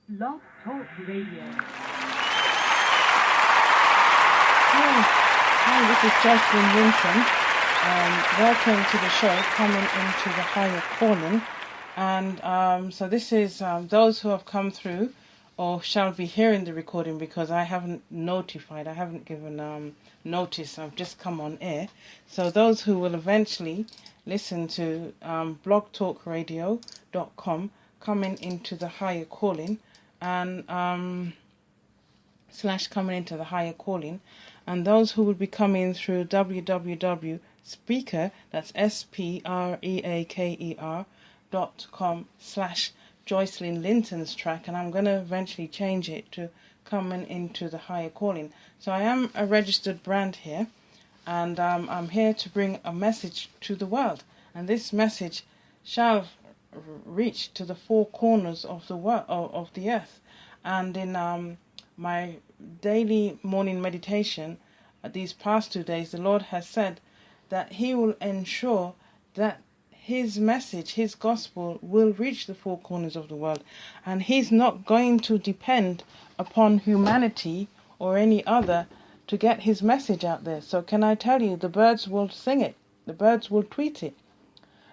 Blog Talk Radio. Hi, this is Jocelyn Winton. Welcome to the show, Coming into the Higher Calling. And so this is those who have come through or shall be hearing the recording, because I haven't notified, I haven't given notice, I've just come on air. So those who will eventually listen to blogtalkradio.com, Coming into the Higher Calling, and / coming into the higher calling, and those who will be coming through www.speaker, that's SPREAKER.com / Jocelyn Linton's track, and I'm going to eventually change it to Coming into the Higher Calling. So I am a registered brand here, and I'm here to bring a message to the world, and this message shall reach to the four corners of the world, of the earth. And in my daily morning meditation these past 2 days, the Lord has said that He will ensure that His message, His gospel, will reach the four corners of the world, and He's not going to depend upon humanity or any other to get His message out there. So can I tell you, the birds will sing it, the birds will tweet it,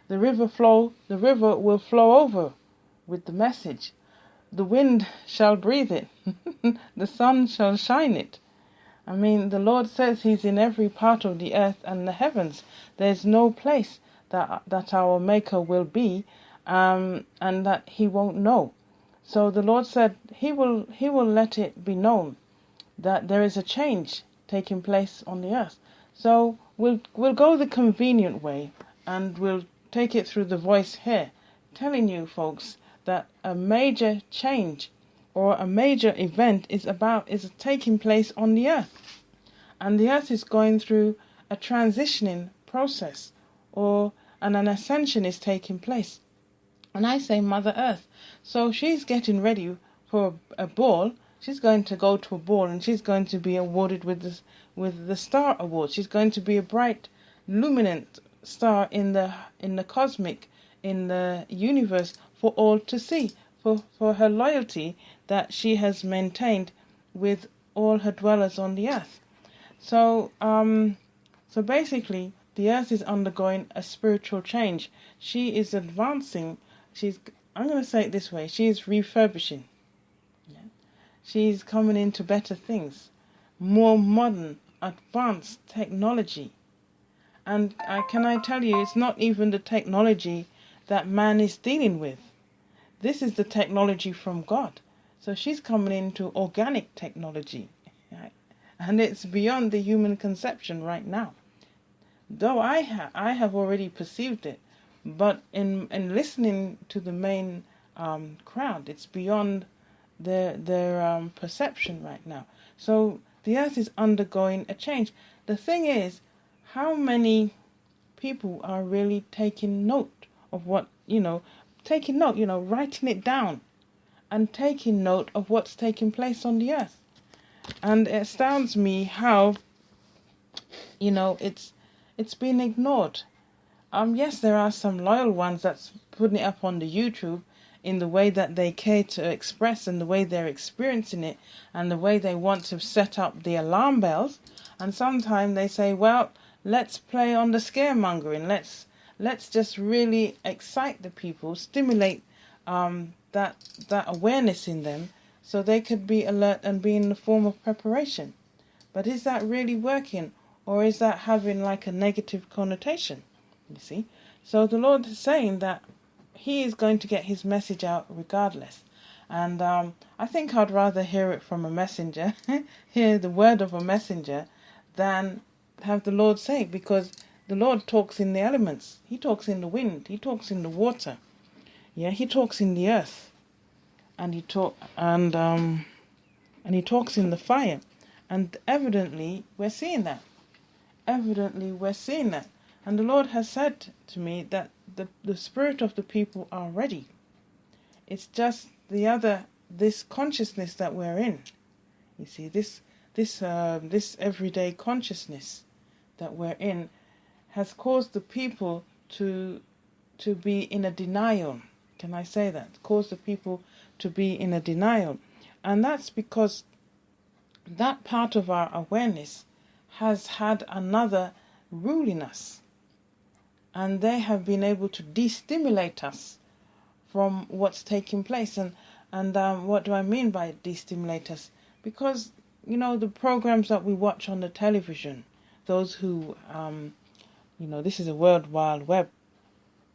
the river will flow over with the message. The wind shall breathe it. The sun shall shine it. I mean, the Lord says He's in every part of the earth and the heavens. There's no place that our Maker will be, and that He won't know. So the Lord said He will let it be known that there is a change taking place on the earth. So we'll go the convenient way, and we'll take it through the voice here, telling you folks that a major change or a major event is taking place on the earth, and the earth is going through a transitioning process, and an ascension is taking place. And I say Mother Earth, so she's getting ready for a ball. She's going to go to a ball, and she's going to be awarded with the Star Award. She's going to be a bright, luminant star in the cosmic, in the universe, for all to see, for her loyalty that she has maintained with all her dwellers on the earth. So basically, the earth is undergoing a spiritual change. She is advancing. I'm going to say it this way, she is refurbishing. Yeah. She's coming into better things, more modern, advanced technology. And can I tell you, it's not even the technology that man is dealing with. This is the technology from God. So she's coming into organic technology. Right? And it's beyond the human conception right now. Though I have already perceived it, but in listening to the main crowd, it's beyond their perception right now. So the earth is undergoing a change. The thing is, how many people are really taking note of what, writing it down and taking note of what's taking place on the earth? And it astounds me how, it's been ignored. Yes, there are some loyal ones that's putting it up on the YouTube in the way that they care to express, and the way they're experiencing it, and the way they want to set up the alarm bells. And sometimes they say, well, let's play on the scaremongering. Let's just really excite the people, stimulate that awareness in them, so they could be alert and be in the form of preparation. But is that really working, or is that having like a negative connotation? You see? So the Lord is saying that He is going to get His message out regardless. And I think I'd rather hear it from a messenger, hear the word of a messenger, than have the Lord say it, because the Lord talks in the elements. He talks in the wind. He talks in the water. Yeah, He talks in the earth, and He talks in the fire. And evidently, we're seeing that. And the Lord has said to me that the spirit of the people are ready. It's just this consciousness that we're in. You see, this everyday consciousness that we're in has caused the people to be in a denial. Can I say that? Cause the people to be in a denial. And that's because that part of our awareness has had another ruling us. And they have been able to destimulate us from what's taking place. And what do I mean by destimulate us? Because, the programs that we watch on the television, those who, this is a World Wide Web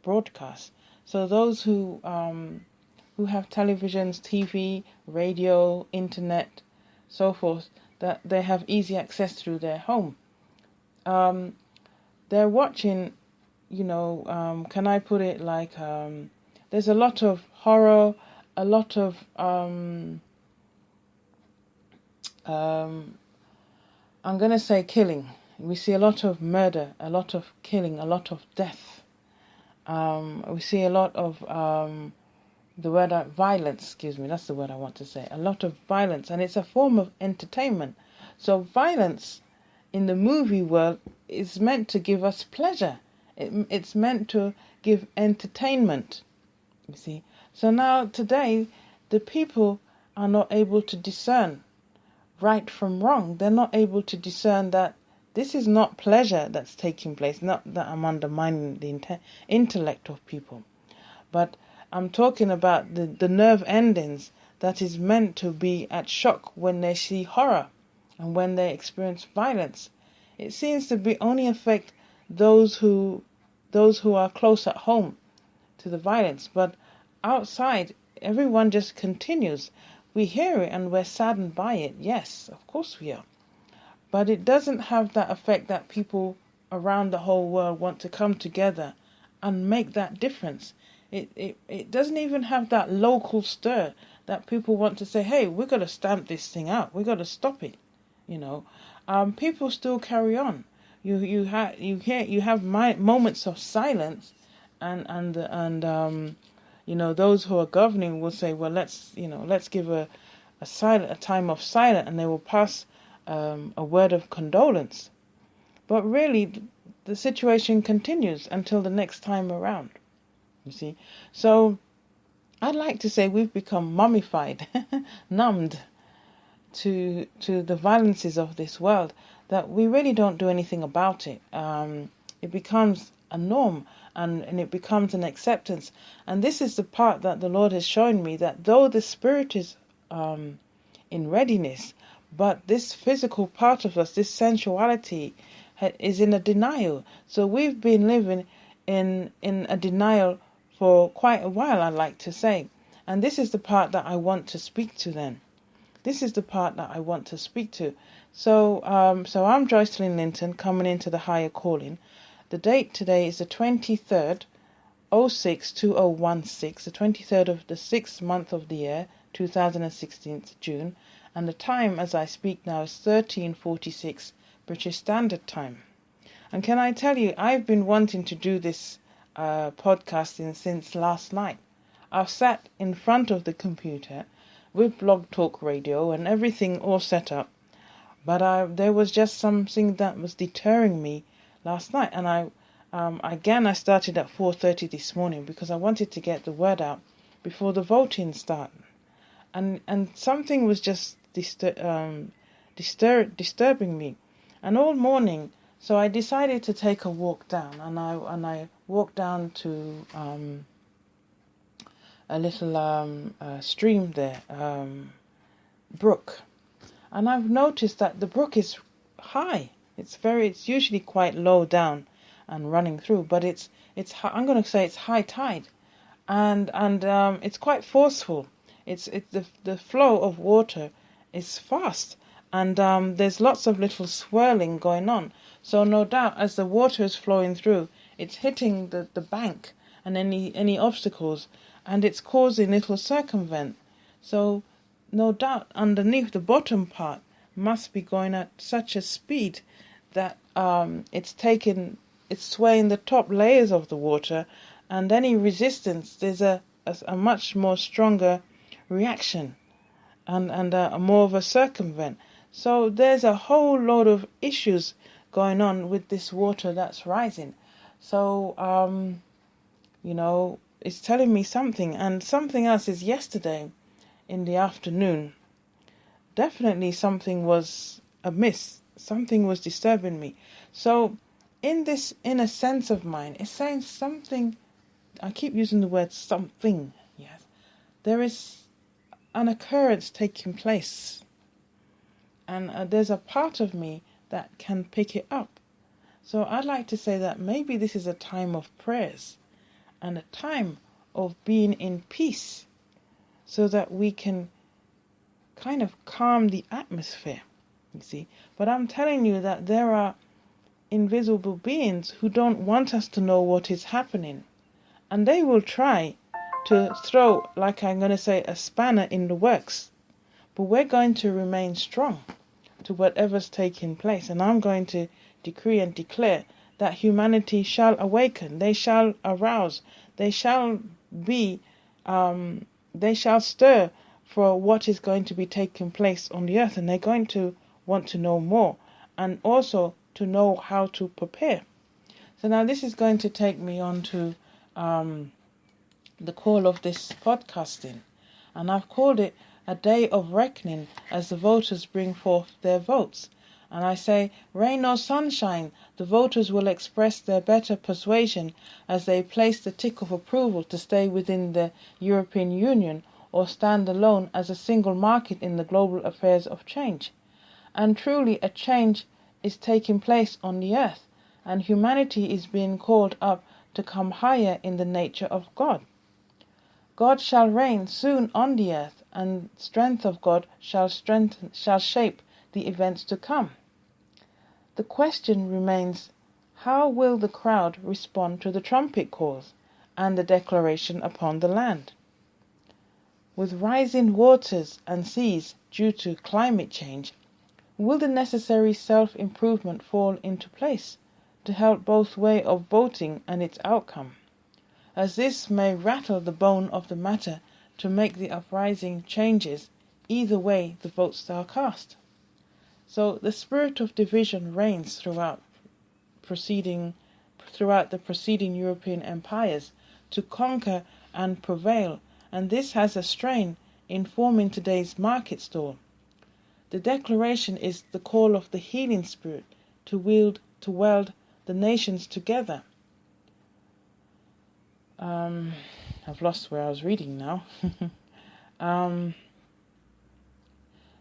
broadcast. So those who have televisions, TV, radio, internet, so forth, that they have easy access through their home. They're watching, can I put it like, there's a lot of horror, a lot of, I'm going to say killing. We see a lot of murder, a lot of killing, a lot of death. We see a lot of violence, that's the word I want to say. A lot of violence, and it's a form of entertainment. So violence in the movie world is meant to give us pleasure. It's meant to give entertainment, you see. So now today, the people are not able to discern right from wrong. They're not able to discern that this is not pleasure that's taking place. Not that I'm undermining the intellect of people, but I'm talking about the nerve endings that is meant to be at shock when they see horror and when they experience violence. It seems to be only affect those who are close at home to the violence, but outside everyone just continues. We hear it and we're saddened by it. Yes, of course we are. But it doesn't have that effect that people around the whole world want to come together and make that difference. It doesn't even have that local stir that people want to say, hey, we've got to stamp this thing out. We've got to stop it. People still carry on. You have moments of silence, and those who are governing will say, well, let's give a time of silence, and they will pass a word of condolence. But really, the situation continues until the next time around. You see, so I'd like to say we've become mummified, numbed to the violences of this world, that we really don't do anything about it. It becomes a norm, and it becomes an acceptance. And this is the part that the Lord has shown me, that though the spirit is in readiness, but this physical part of us, this sensuality, is in a denial. So we've been living in a denial for quite a while, I'd like to say. And this is the part that I want to speak to then. This is the part that I want to speak to. So I'm Joycelyn Linton, coming into the higher calling. The date today is the 23rd, 06/2016, the 23rd of the 6th month of the year, 2016, June. And the time as I speak now is 13:46 British Standard Time. And can I tell you, I've been wanting to do this podcasting since last night. I've sat in front of the computer with Blog Talk Radio and everything all set up, but there was just something that was deterring me last night, and I started at 4:30 this morning because I wanted to get the word out before the voting started, and something was just disturbing me, and all morning. So I decided to take a walk down, and I walked down to a little stream there, brook, and I've noticed that the brook is high. It's usually quite low down and running through, but I'm going to say it's high tide, and it's quite forceful. It's the flow of water is fast, and there's lots of little swirling going on. So no doubt, as the water is flowing through, it's hitting the bank and any obstacles, and it's causing little circumvent. So no doubt, underneath the bottom part must be going at such a speed that it's swaying the top layers of the water, and any resistance, there's a much more stronger reaction, and more of a circumvent. So there's a whole load of issues going on with this water that's rising. So is telling me something, and something else is yesterday in the afternoon. Definitely something was amiss. Something was disturbing me. So in this inner sense of mine, it's saying something. I keep using the word something. Yes. There is an occurrence taking place. And there's a part of me that can pick it up. So I'd like to say that maybe this is a time of prayers and a time of being in peace so that we can kind of calm the atmosphere, you see. But I'm telling you that there are invisible beings who don't want us to know what is happening. And they will try to throw, like I'm going to say, a spanner in the works. But we're going to remain strong to whatever's taking place. And I'm going to decree and declare that humanity shall awaken. They shall arouse. They shall be, they shall stir for what is going to be taking place on the earth. And they're going to want to know more. And also to know how to prepare. So now this is going to take me on to the call of this podcasting. And I've called it a day of reckoning as the voters bring forth their votes. And I say, rain or sunshine, the voters will express their better persuasion as they place the tick of approval to stay within the European Union or stand alone as a single market in the global affairs of change. And truly a change is taking place on the earth, and humanity is being called up to come higher in the nature of God. God shall reign soon on the earth, and strength of God shall shape the events to come. The question remains, how will the crowd respond to the trumpet calls and the declaration upon the land? With rising waters and seas due to climate change, will the necessary self-improvement fall into place to help both way of voting and its outcome, as this may rattle the bone of the matter to make the uprising changes either way the votes are cast? So the spirit of division reigns throughout the preceding European empires to conquer and prevail, and this has a strain in forming today's market stall. The declaration is the call of the healing spirit to weld the nations together. I've lost where I was reading now.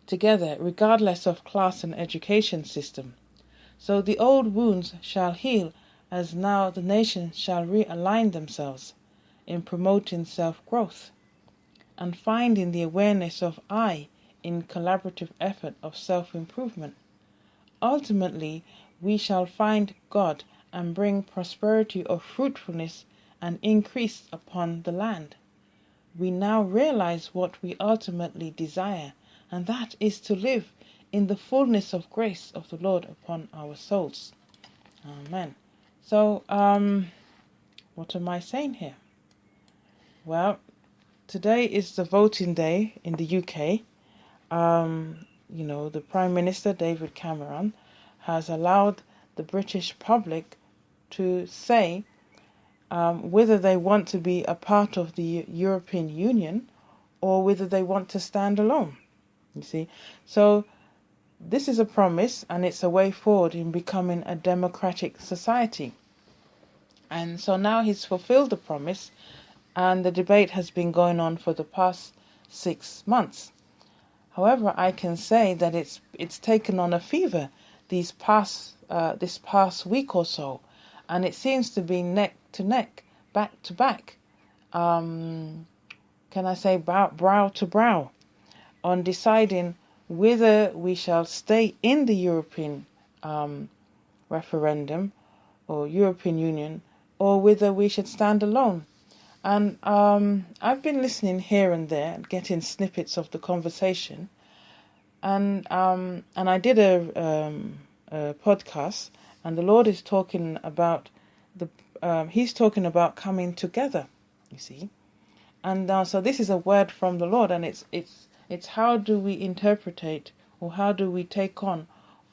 Together, regardless of class and education system. So the old wounds shall heal, as now the nations shall realign themselves in promoting self-growth and finding the awareness of I in collaborative effort of self-improvement. Ultimately, we shall find God and bring prosperity of fruitfulness and increase upon the land. We now realize what we ultimately desire, and that is to live in the fullness of grace of the Lord upon our souls. Amen. So, what am I saying here? Well, today is the voting day in the UK. The Prime Minister, David Cameron, has allowed the British public to say whether they want to be a part of the European Union or whether they want to stand alone. You see, so this is a promise, and it's a way forward in becoming a democratic society. And so now he's fulfilled the promise, and the debate has been going on for the past 6 months. However, I can say that it's taken on a fever this past week or so, and it seems to be neck to neck, back to back. Can I say brow to brow, on deciding whether we shall stay in the European referendum or European Union, or whether we should stand alone. And I've been listening here and there, getting snippets of the conversation, and I did a podcast, and the Lord is talking about He's talking about coming together. You see, and so this is a word from the Lord, and it's how do we interpret or how do we take on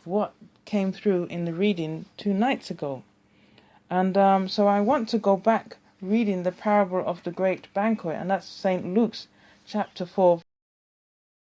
what came through in the reading 2 nights ago. And so I want to go back reading the parable of the great banquet, and that's St. Luke's chapter 4